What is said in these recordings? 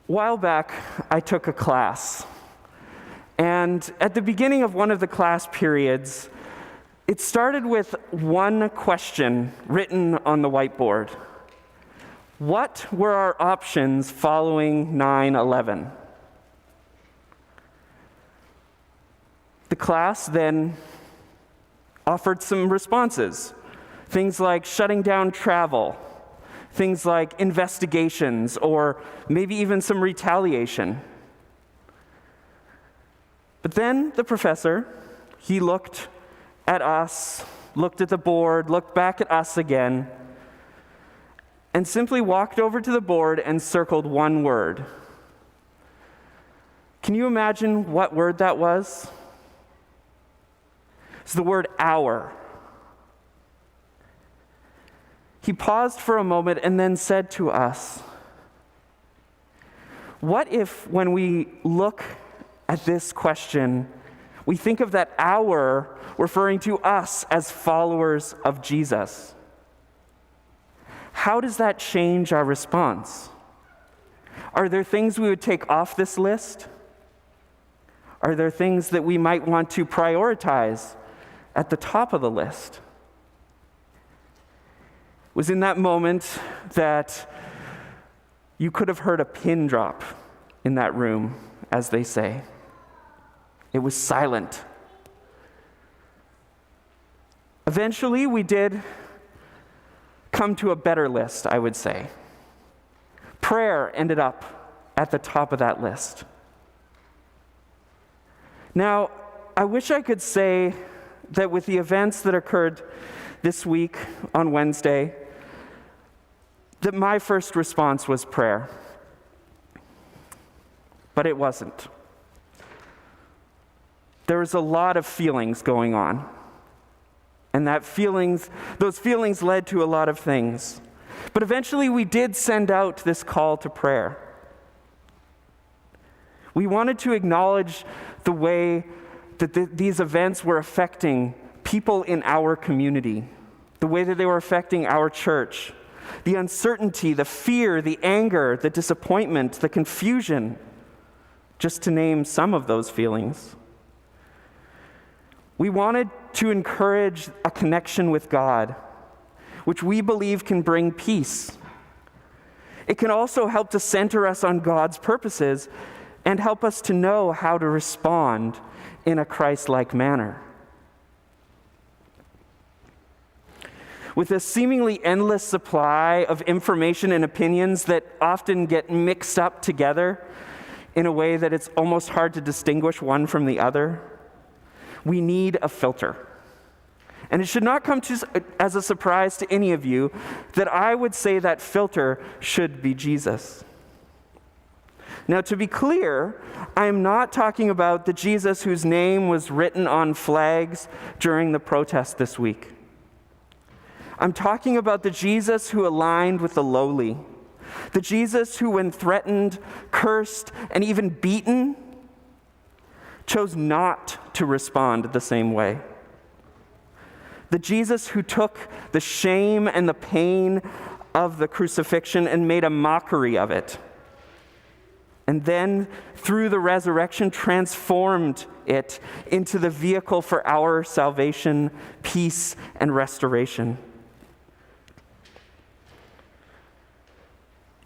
A while back, I took a class, and at the beginning of one of the class periods, it started with one question written on the whiteboard. What were our options following 9/11? The class then offered some responses, things like shutting down travel, things like investigations, or maybe even some retaliation. But then the professor, he looked at us, looked at the board, looked back at us again, and simply walked over to the board and circled one word. Can you imagine what word that was? It's the word hour. He paused for a moment and then said to us, what if when we look at this question, we think of that hour referring to us as followers of Jesus? How does that change our response? Are there things we would take off this list? Are there things that we might want to prioritize at the top of the list? It was in that moment that you could have heard a pin drop in that room, as they say. It was silent. Eventually, we did come to a better list, I would say. Prayer ended up at the top of that list. Now, I wish I could say that with the events that occurred this week on Wednesday, that my first response was prayer. But it wasn't. There was a lot of feelings going on. And those feelings led to a lot of things. But eventually we did send out this call to prayer. We wanted to acknowledge the way that these events were affecting people in our community, the way that they were affecting our church, the uncertainty, the fear, the anger, the disappointment, the confusion, just to name some of those feelings. We wanted to encourage a connection with God, which we believe can bring peace. It can also help to center us on God's purposes and help us to know how to respond in a Christ-like manner. With a seemingly endless supply of information and opinions that often get mixed up together in a way that it's almost hard to distinguish one from the other, we need a filter. And it should not come as a surprise to any of you that I would say that filter should be Jesus. Now, to be clear, I am not talking about the Jesus whose name was written on flags during the protest this week. I'm talking about the Jesus who aligned with the lowly, the Jesus who, when threatened, cursed, and even beaten, chose not to respond the same way. The Jesus who took the shame and the pain of the crucifixion and made a mockery of it, and then, through the resurrection, transformed it into the vehicle for our salvation, peace, and restoration.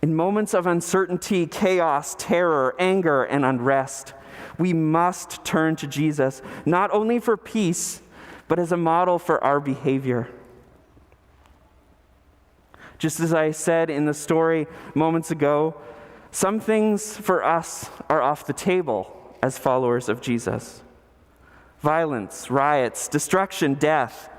In moments of uncertainty, chaos, terror, anger, and unrest, we must turn to Jesus, not only for peace, but as a model for our behavior. Just as I said in the story moments ago, some things for us are off the table as followers of Jesus. Violence, riots, destruction, death.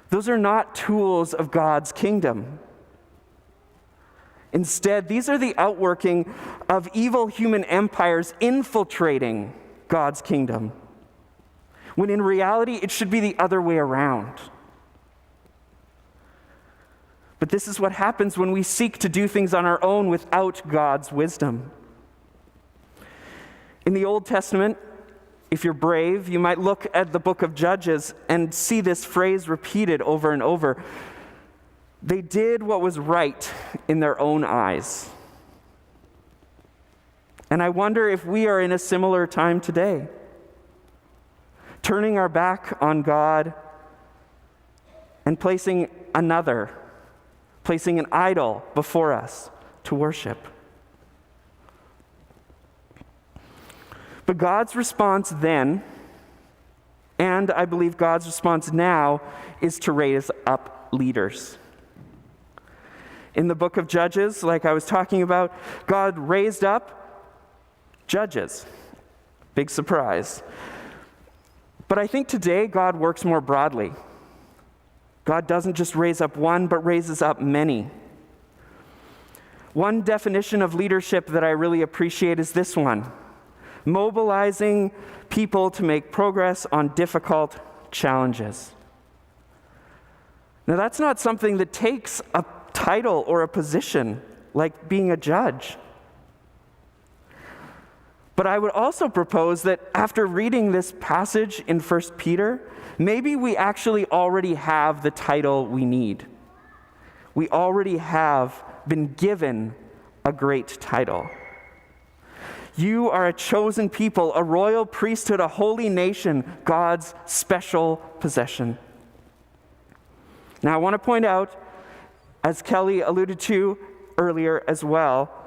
Those are not tools of God's kingdom. Instead, these are the outworking of evil human empires infiltrating God's kingdom, when in reality it should be the other way around. But this is what happens when we seek to do things on our own without God's wisdom. In the Old Testament, if you're brave, you might look at the book of Judges and see this phrase repeated over and over. They did what was right in their own eyes. And I wonder if we are in a similar time today, turning our back on God and placing an idol before us to worship. But God's response then, and I believe God's response now, is to raise up leaders. In the book of Judges, like I was talking about, God raised up judges. Big surprise. But I think today God works more broadly. God doesn't just raise up one, but raises up many. One definition of leadership that I really appreciate is this one: mobilizing people to make progress on difficult challenges. Now, that's not something that takes a title or a position like being a judge. But I would also propose that after reading this passage in 1 Peter, maybe we actually already have the title we need. We already have been given a great title. You are a chosen people, a royal priesthood, a holy nation, God's special possession. Now, I want to point out, as Kelly alluded to earlier as well,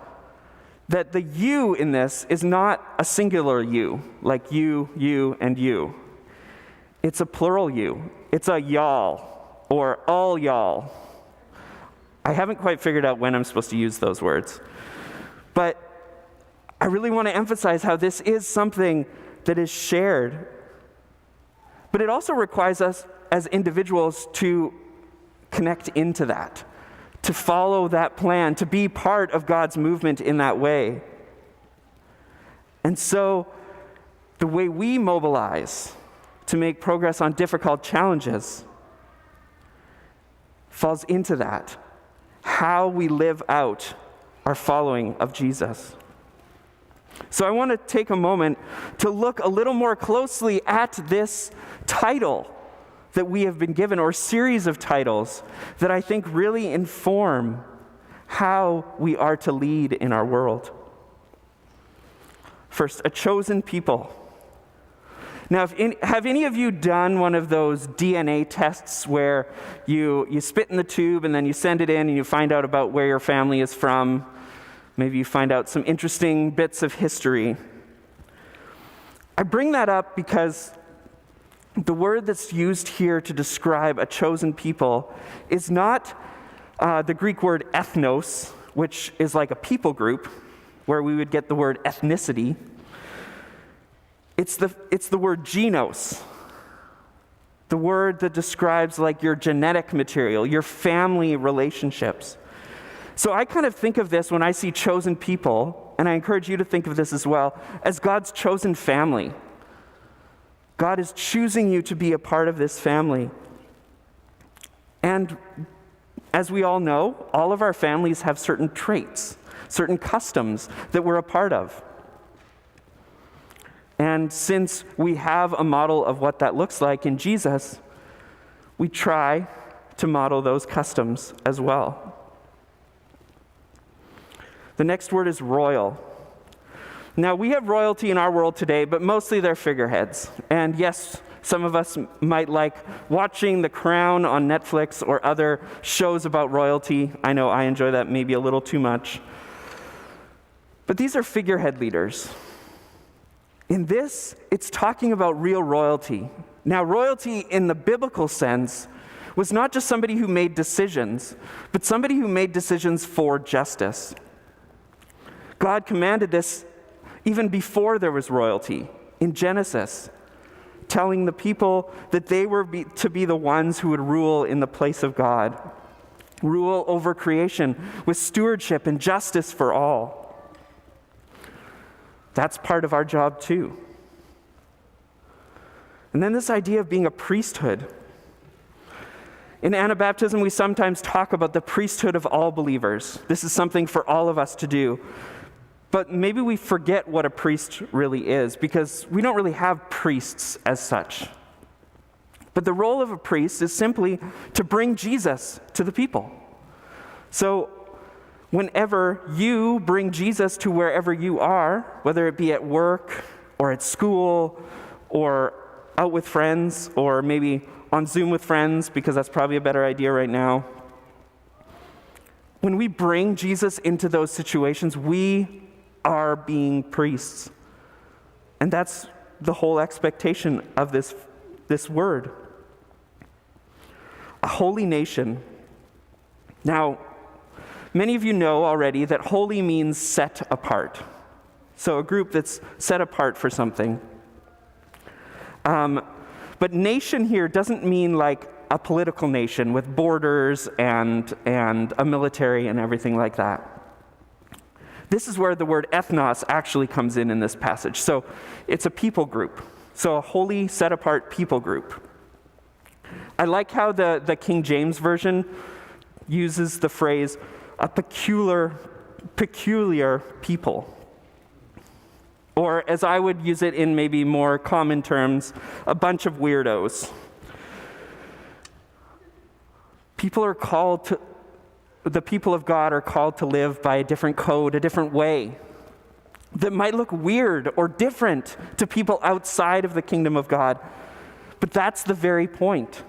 that the you in this is not a singular you, like you, and you. It's a plural you. It's a y'all, or all y'all. I haven't quite figured out when I'm supposed to use those words. But I really want to emphasize how this is something that is shared. But it also requires us as individuals to connect into that, to follow that plan, to be part of God's movement in that way. And so the way we mobilize to make progress on difficult challenges falls into that, how we live out our following of Jesus. So I want to take a moment to look a little more closely at this title that we have been given, or series of titles that I think really inform how we are to lead in our world. First, a chosen people. Now, have any of you done one of those DNA tests where you spit in the tube and then you send it in and you find out about where your family is from? Maybe you find out some interesting bits of history. I bring that up because the word that's used here to describe a chosen people is not the Greek word ethnos, which is like a people group, where we would get the word ethnicity. It's the word genos, the word that describes like your genetic material, your family relationships. So I kind of think of this when I see chosen people, and I encourage you to think of this as well, as God's chosen family. God is choosing you to be a part of this family. And as we all know, all of our families have certain traits, certain customs that we're a part of. And since we have a model of what that looks like in Jesus, we try to model those customs as well. The next word is royal. Now, we have royalty in our world today, but mostly they're figureheads. And yes, some of us might like watching The Crown on Netflix or other shows about royalty. I know I enjoy that maybe a little too much. But these are figurehead leaders. In this, it's talking about real royalty. Now, royalty in the biblical sense was not just somebody who made decisions, but somebody who made decisions for justice. God commanded this even before there was royalty in Genesis, telling the people that they were to be the ones who would rule in the place of God, rule over creation with stewardship and justice for all. That's part of our job too. And then this idea of being a priesthood. In Anabaptism, we sometimes talk about the priesthood of all believers. This is something for all of us to do. But maybe we forget what a priest really is, because we don't really have priests as such. But the role of a priest is simply to bring Jesus to the people. So whenever you bring Jesus to wherever you are, whether it be at work or at school or out with friends or maybe on Zoom with friends, because that's probably a better idea right now. When we bring Jesus into those situations, we are being priests. And that's the whole expectation of this word. A holy nation. Now, many of you know already that holy means set apart. So a group that's set apart for something. But nation here doesn't mean like a political nation with borders and a military and everything like that. This is where the word ethnos actually comes in this passage. So it's a people group. So a holy, set-apart people group. I like how the King James Version uses the phrase, a peculiar people. Or as I would use it in maybe more common terms, a bunch of weirdos. The people of God are called to live by a different code, a different way that might look weird or different to people outside of the kingdom of God. But that's the very point.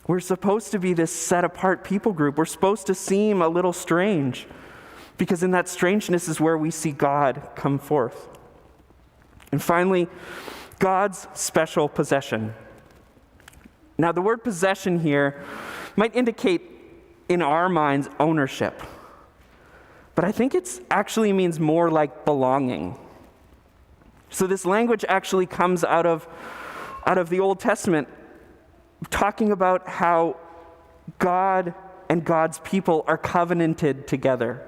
We're supposed to be this set-apart people group. We're supposed to seem a little strange, because in that strangeness is where we see God come forth. And finally, God's special possession. Now, the word possession here might indicate in our minds ownership, but I think it actually means more like belonging. So this language actually comes out of the Old Testament, talking about how God and God's people are covenanted together,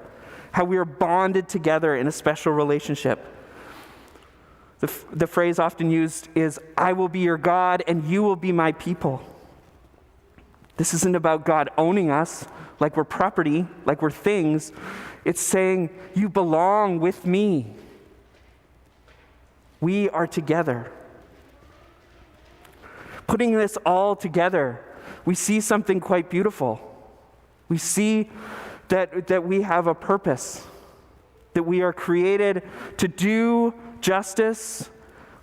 how we are bonded together in a special relationship. The phrase often used is, I will be your God and you will be my people. This isn't about God owning us like we're property, like we're things. It's saying, you belong with me. We are together. Putting this all together, we see something quite beautiful. We see that we have a purpose, that we are created to do justice,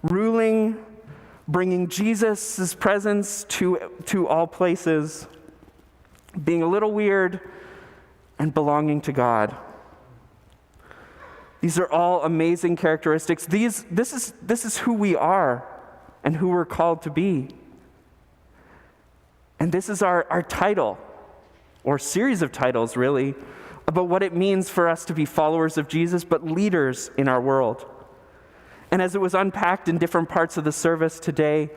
ruling, bringing Jesus' presence to all places, being a little weird, and belonging to God. These are all amazing characteristics. This is who we are and who we're called to be. And this is our title, or series of titles really, about what it means for us to be followers of Jesus, but leaders in our world. And as it was unpacked in different parts of the service today,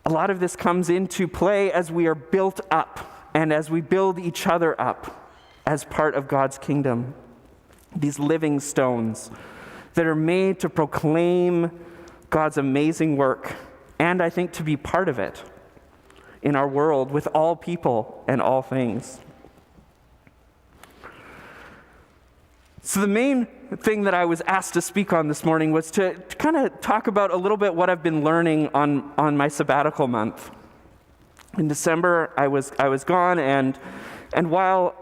a lot of this comes into play as we are built up and as we build each other up as part of God's kingdom. These living stones that are made to proclaim God's amazing work, and I think to be part of it in our world with all people and all things. So the main thing that I was asked to speak on this morning was to kind of talk about a little bit what I've been learning on my sabbatical month. In December, I was gone, and while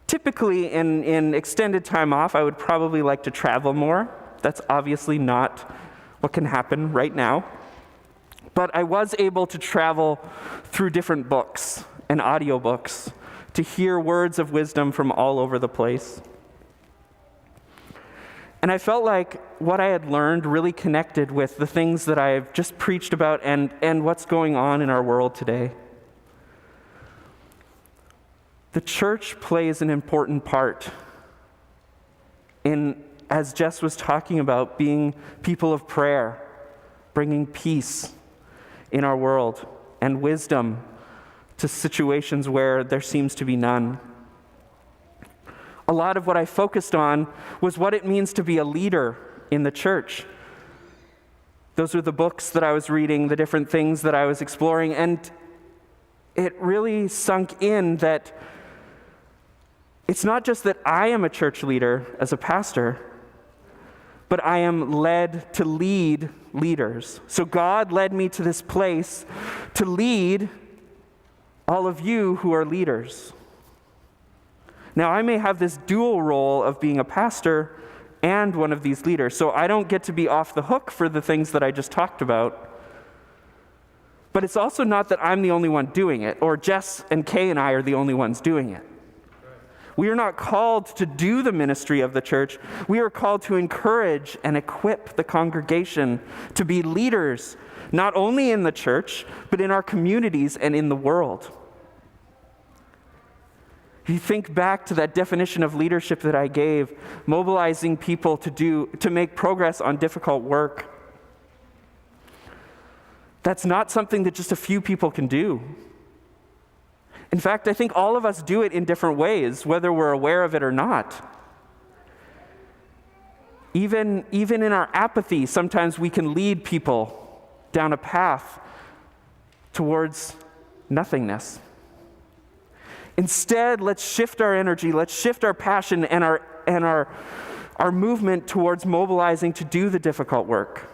typically in extended time off, I would probably like to travel more. That's obviously not what can happen right now. But I was able to travel through different books and audiobooks to hear words of wisdom from all over the place. And I felt like what I had learned really connected with the things that I've just preached about and what's going on in our world today. The church plays an important part in, as Jess was talking about, being people of prayer, bringing peace in our world and wisdom to situations where there seems to be none. A lot of what I focused on was what it means to be a leader in the church. Those are the books that I was reading, the different things that I was exploring, and it really sunk in that it's not just that I am a church leader as a pastor, but I am led to lead leaders. So God led me to this place to lead all of you who are leaders. Now, I may have this dual role of being a pastor and one of these leaders, so I don't get to be off the hook for the things that I just talked about. But it's also not that I'm the only one doing it, or Jess and Kay and I are the only ones doing it. We are not called to do the ministry of the church. We are called to encourage and equip the congregation to be leaders, not only in the church, but in our communities and in the world. If you think back to that definition of leadership that I gave, mobilizing people to make progress on difficult work, that's not something that just a few people can do. In fact, I think all of us do it in different ways, whether we're aware of it or not. Even in our apathy, sometimes we can lead people down a path towards nothingness. Instead, let's shift our energy, let's shift our passion and our movement towards mobilizing to do the difficult work.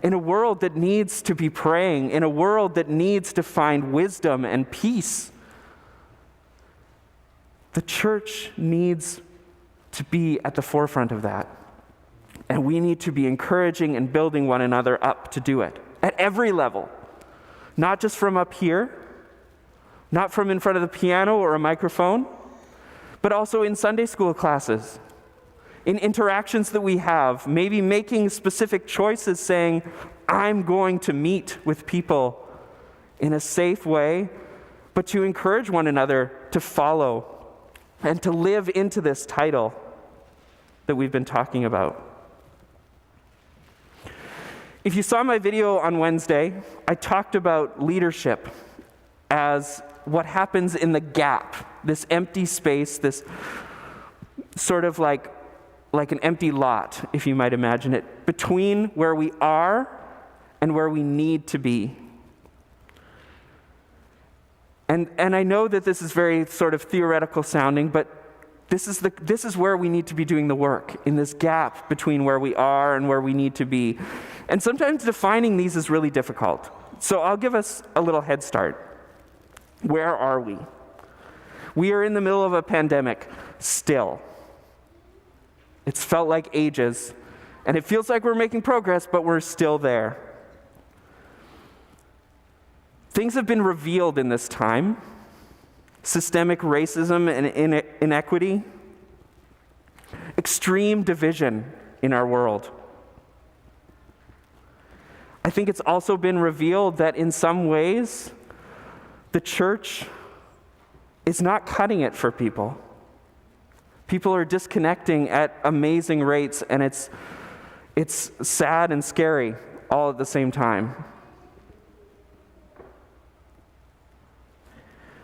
In a world that needs to be praying, in a world that needs to find wisdom and peace, the church needs to be at the forefront of that. And we need to be encouraging and building one another up to do it at every level, not just from up here, not from in front of the piano or a microphone, but also in Sunday school classes, in interactions that we have, maybe making specific choices saying, I'm going to meet with people in a safe way, but to encourage one another to follow and to live into this title that we've been talking about. If you saw my video on Wednesday, I talked about leadership as what happens in the gap, this empty space, this sort of like an empty lot, if you might imagine it, between where we are and where we need to be. And I know that this is very sort of theoretical sounding, but this is where we need to be doing the work, in this gap between where we are and where we need to be. And sometimes defining these is really difficult. So I'll give us a little head start. Where are we? We are in the middle of a pandemic still. It's felt like ages, and it feels like we're making progress, but we're still there. Things have been revealed in this time. Systemic racism and inequity, extreme division in our world. I think it's also been revealed that in some ways, the church is not cutting it for people. People are disconnecting at amazing rates, and it's sad and scary all at the same time.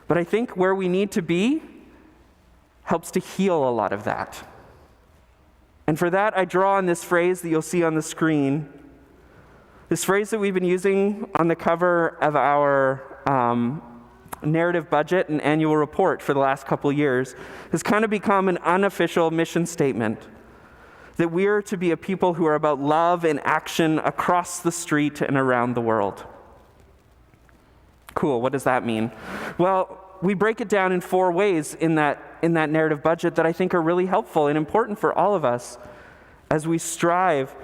But I think where we need to be helps to heal a lot of that. And for that, I draw on this phrase that you'll see on the screen. This phrase that we've been using on the cover of our narrative budget and annual report for the last couple years has kind of become an unofficial mission statement. That we are to be a people who are about love and action across the street and around the world. Cool, what does that mean? Well, we break it down in 4 ways in that narrative budget that I think are really helpful and important for all of us as we strive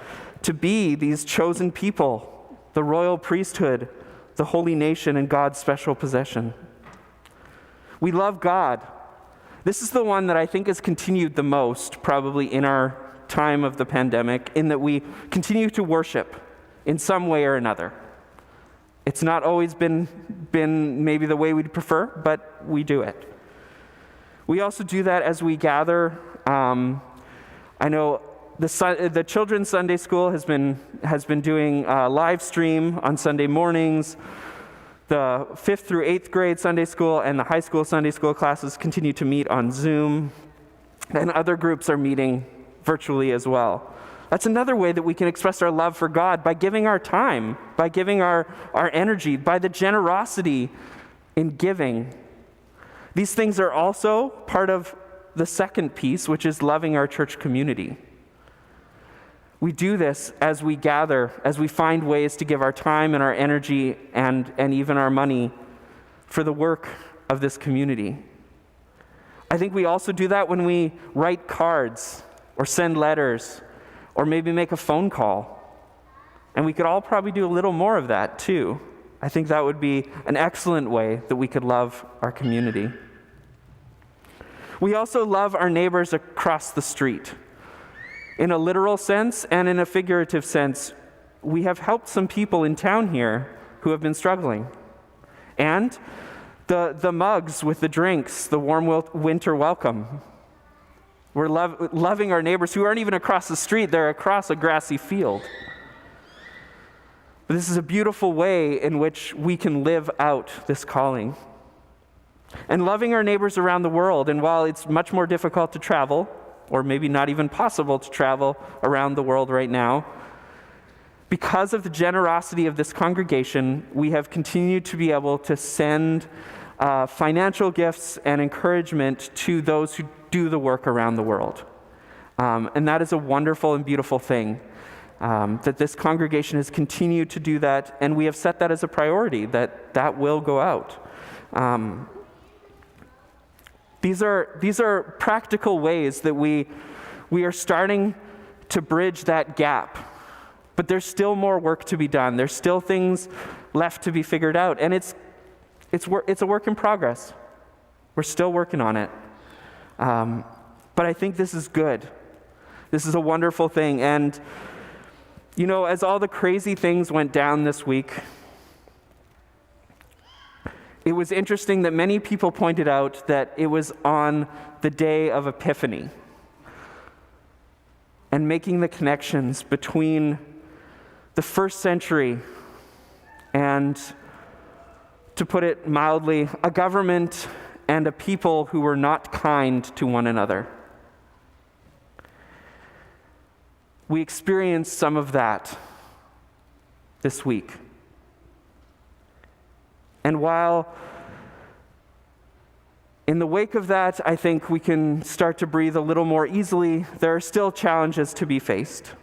to be these chosen people, the royal priesthood, the holy nation, and God's special possession. We love God. This is the one that I think has continued the most, probably in our time of the pandemic, in that we continue to worship in some way or another. It's not always been maybe the way we'd prefer, but we do it. We also do that as we gather. I know the children's Sunday school has been doing a live stream on Sunday mornings. The 5th through 8th grade Sunday school and the high school Sunday school classes continue to meet on Zoom, and other groups are meeting virtually as well. That's another way that we can express our love for God, by giving our time, by giving our energy, by the generosity in giving. These things are also part of the second piece, which is loving our church community. We do this as we gather, as we find ways to give our time and our energy and even our money for the work of this community. I think we also do that when we write cards or send letters or maybe make a phone call. And we could all probably do a little more of that too. I think that would be an excellent way that we could love our community. We also love our neighbors across the street. In a literal sense and in a figurative sense, we have helped some people in town here who have been struggling. And the mugs with the drinks, the warm winter welcome. We're loving our neighbors who aren't even across the street, they're across a grassy field. But this is a beautiful way in which we can live out this calling. And loving our neighbors around the world, and while it's much more difficult to travel, or maybe not even possible to travel around the world right now, because of the generosity of this congregation, we have continued to be able to send financial gifts and encouragement to those who do the work around the world. And that is a wonderful and beautiful thing, that this congregation has continued to do that, and we have set that as a priority, that will go out. These are practical ways that we are starting to bridge that gap. But there's still more work to be done. There's still things left to be figured out. And it's a work in progress. We're still working on it. But I think this is good. This is a wonderful thing. And, you know, as all the crazy things went down this week, it was interesting that many people pointed out that it was on the day of Epiphany. And making the connections between the first century and, to put it mildly, a government and a people who were not kind to one another. We experienced some of that this week. And while in the wake of that, I think we can start to breathe a little more easily, there are still challenges to be faced.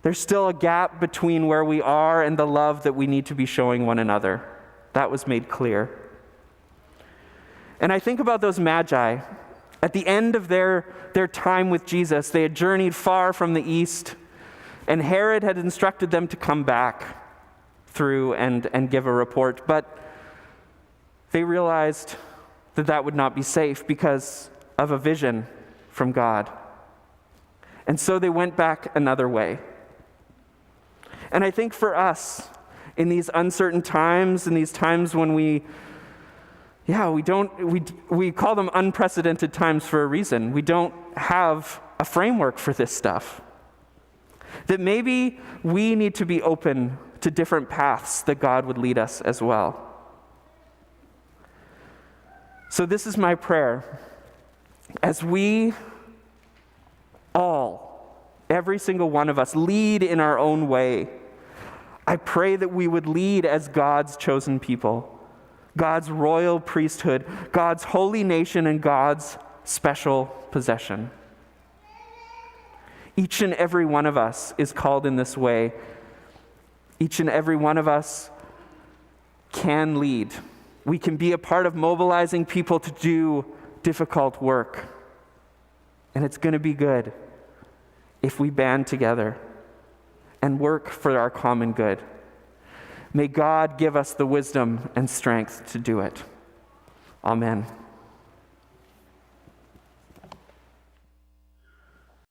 There's still a gap between where we are and the love that we need to be showing one another. That was made clear. And I think about those magi. At the end of their time with Jesus, they had journeyed far from the east, and Herod had instructed them to come back through and give a report. But they realized that would not be safe because of a vision from God. And so they went back another way. And I think for us, in these uncertain times, in these times when we call them unprecedented times for a reason. We don't have a framework for this stuff. That maybe we need to be open to different paths that God would lead us as well. So this is my prayer. As we all, every single one of us, lead in our own way, I pray that we would lead as God's chosen people, God's royal priesthood, God's holy nation, and God's special possession. Each and every one of us is called in this way. Each and every one of us can lead. We can be a part of mobilizing people to do difficult work. And it's going to be good if we band together and work for our common good. May God give us the wisdom and strength to do it. Amen.